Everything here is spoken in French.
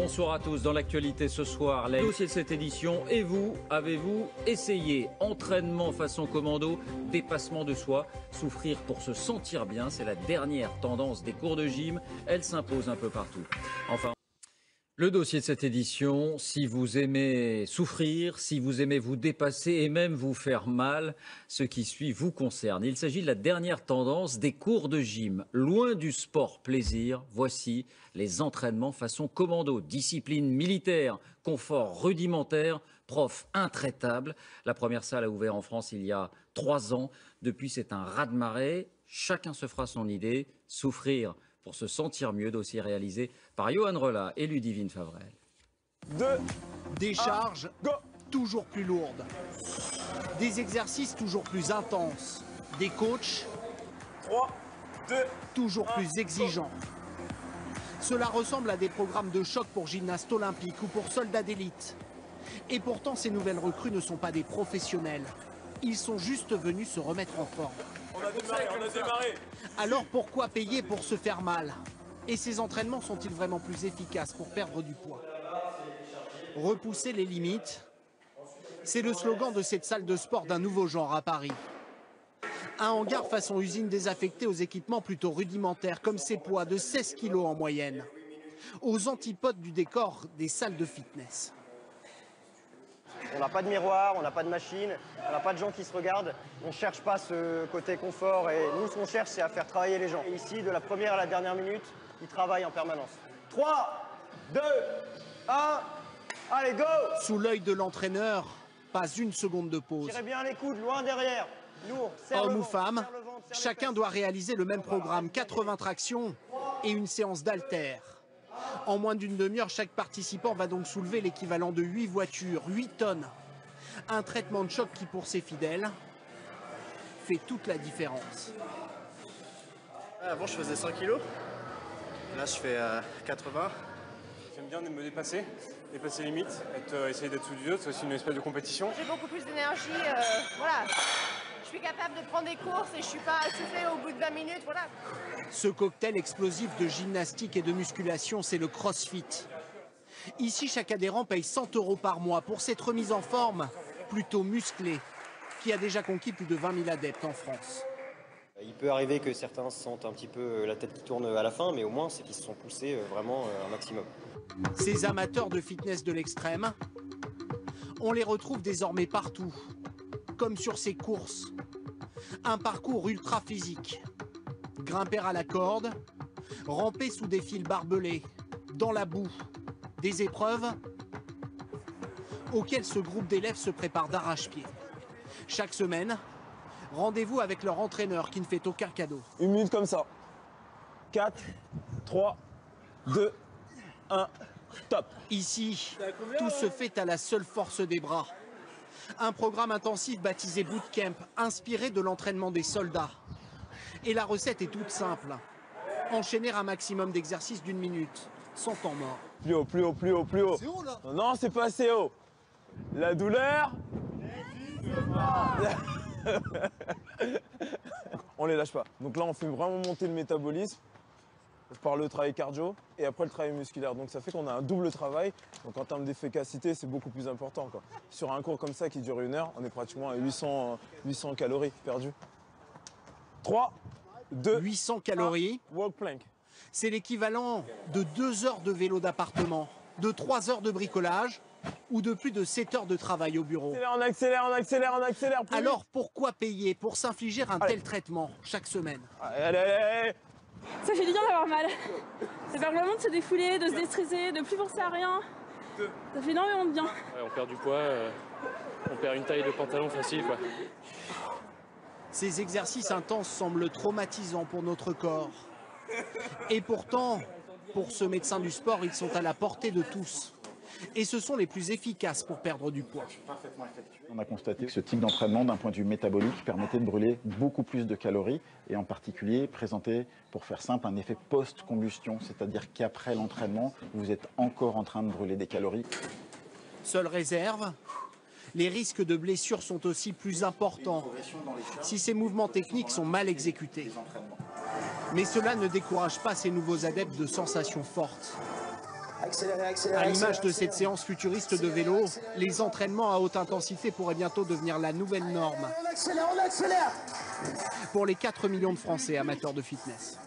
bonsoir à tous. Dans l'actualité ce soir, les dossiers de cette édition. Et vous, avez-vous essayé? Entraînement façon commando, dépassement de soi, souffrir pour se sentir bien, c'est la dernière tendance des cours de gym. Elle s'impose un peu partout. Enfin, le dossier de cette édition, si vous aimez souffrir, si vous aimez vous dépasser et même vous faire mal, ce qui suit vous concerne. Il s'agit de la dernière tendance des cours de gym. Loin du sport plaisir, voici les entraînements façon commando. Discipline militaire, confort rudimentaire, prof intraitable. La première salle a ouvert en France il y a 3 ans. Depuis, c'est un raz-de-marée. Chacun se fera son idée. Souffrir pour se sentir mieux, dossier réalisé par Johan Rolla et Ludivine Favrel. Des charges toujours plus lourdes, des exercices toujours plus intenses, des coachs toujours plus exigeants. Cela ressemble à des programmes de choc pour gymnastes olympiques ou pour soldats d'élite. Et pourtant, ces nouvelles recrues ne sont pas des professionnels. Ils sont juste venus se remettre en forme. On a démarré. Alors pourquoi payer pour se faire mal? Et ces entraînements sont-ils vraiment plus efficaces pour perdre du poids? Repousser les limites, c'est le slogan de cette salle de sport d'un nouveau genre à Paris. Un hangar façon usine désaffectée aux équipements plutôt rudimentaires, comme ses poids de 16 kg en moyenne, aux antipodes du décor des salles de fitness. On n'a pas de miroir, on n'a pas de machine, on n'a pas de gens qui se regardent. On ne cherche pas ce côté confort et nous, ce qu'on cherche, c'est à faire travailler les gens. Et ici, de la première à la dernière minute, ils travaillent en permanence. 3, 2, 1, allez, go! Sous l'œil de l'entraîneur, pas une seconde de pause. Tirez bien les coudes, loin derrière. Lourd, Homme ou femme, chacun doit réaliser le même programme, 80 tractions et une séance d'haltères. En moins d'une demi-heure, chaque participant va donc soulever l'équivalent de 8 voitures, 8 tonnes. Un traitement de choc qui, pour ses fidèles, fait toute la différence. Avant, je faisais 100 kilos. Là, je fais 80. J'aime bien me dépasser les limites, essayer d'être sous du dos, c'est aussi une espèce de compétition. J'ai beaucoup plus d'énergie, voilà. Je suis capable de prendre des courses et je suis pas essoufflée au bout de 20 minutes, voilà. Ce cocktail explosif de gymnastique et de musculation, c'est le CrossFit. Ici, chaque adhérent paye 100 € par mois pour cette remise en forme plutôt musclée, qui a déjà conquis plus de 20 000 adeptes en France. Il peut arriver que certains se sentent un petit peu la tête qui tourne à la fin, mais au moins, c'est qu'ils se sont poussés vraiment un maximum. Ces amateurs de fitness de l'extrême, on les retrouve désormais partout, comme sur ces courses. Un parcours ultra physique. Grimper à la corde, ramper sous des fils barbelés, dans la boue. Des épreuves auxquelles ce groupe d'élèves se prépare d'arrache-pied. Chaque semaine, rendez-vous avec leur entraîneur qui ne fait aucun cadeau. 1 minute comme ça. 4, 3, 2, 1, top. Ici, tout se fait à la seule force des bras. Un programme intensif baptisé Bootcamp, inspiré de l'entraînement des soldats. Et la recette est toute simple. Enchaîner un maximum d'exercices d'1 minute, sans temps mort. Plus haut, plus haut, plus haut, plus haut. C'est haut là. Non, c'est pas assez haut. La douleur. On les lâche pas. Donc là, on fait vraiment monter le métabolisme par le travail cardio et après le travail musculaire. Donc ça fait qu'on a un double travail. Donc en termes d'efficacité, c'est beaucoup plus important, quoi. Sur un cours comme ça qui dure 1 heure, on est pratiquement à 800 calories perdues. 3, 2, 800 calories, walk plank. c'est l'équivalent de 2 heures de vélo d'appartement, de 3 heures de bricolage ou de plus de 7 heures de travail au bureau. On accélère, on accélère, on accélère. Plus Alors pourquoi payer pour s'infliger un tel traitement chaque semaine? Allez, allez, allez. Ça fait du bien d'avoir mal. Ça permet vraiment de se défouler, de se déstresser, de plus penser à rien. Ça fait énormément de bien. Ouais, on perd du poids, on perd une taille de pantalon facile, quoi. Ces exercices intenses semblent traumatisants pour notre corps. Et pourtant, pour ce médecin du sport, ils sont à la portée de tous. Et ce sont les plus efficaces pour perdre du poids. On a constaté que ce type d'entraînement, d'un point de vue métabolique, permettait de brûler beaucoup plus de calories et en particulier présentait, pour faire simple, un effet post-combustion, c'est-à-dire qu'après l'entraînement, vous êtes encore en train de brûler des calories. Seule réserve, les risques de blessures sont aussi plus importants si ces mouvements techniques sont mal exécutés. Mais cela ne décourage pas ces nouveaux adeptes de sensations fortes. À l'image de cette séance futuriste de vélo, les entraînements à haute intensité pourraient bientôt devenir la nouvelle norme pour les 4 millions de Français amateurs de fitness.